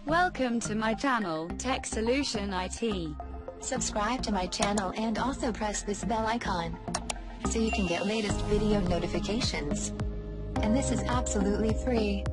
Welcome to my channel, Tech Solution IT. Subscribe to my channel and also press this bell icon so you can get latest video notifications. And this is absolutely free.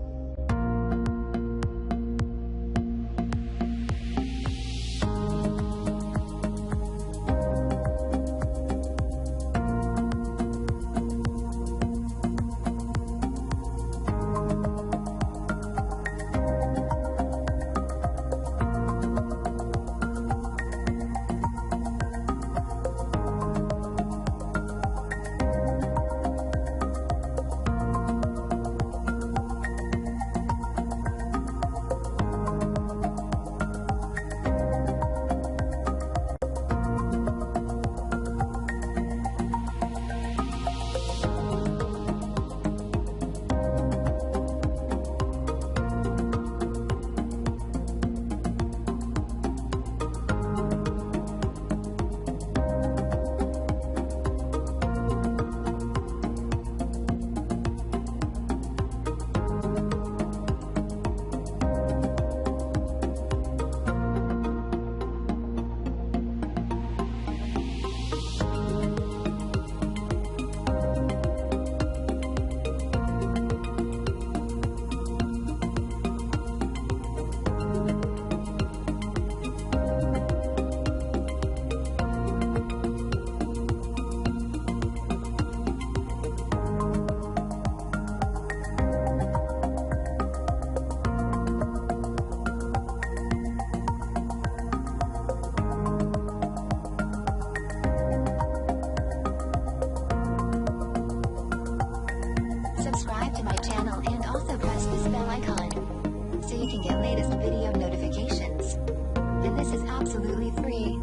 Subscribe to my channel and also press this bell icon so you can get latest video notifications. And this is absolutely free.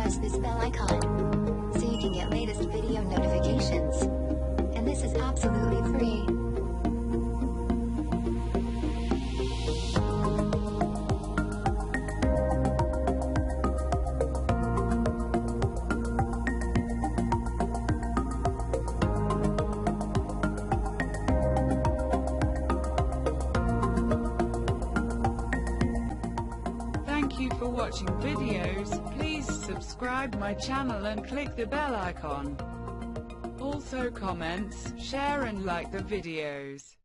press this bell icon so you can get latest video notifications. And this is absolutely free. Thank you for watching videos. Please subscribe my channel and click the bell icon. Also comments, share and like the videos.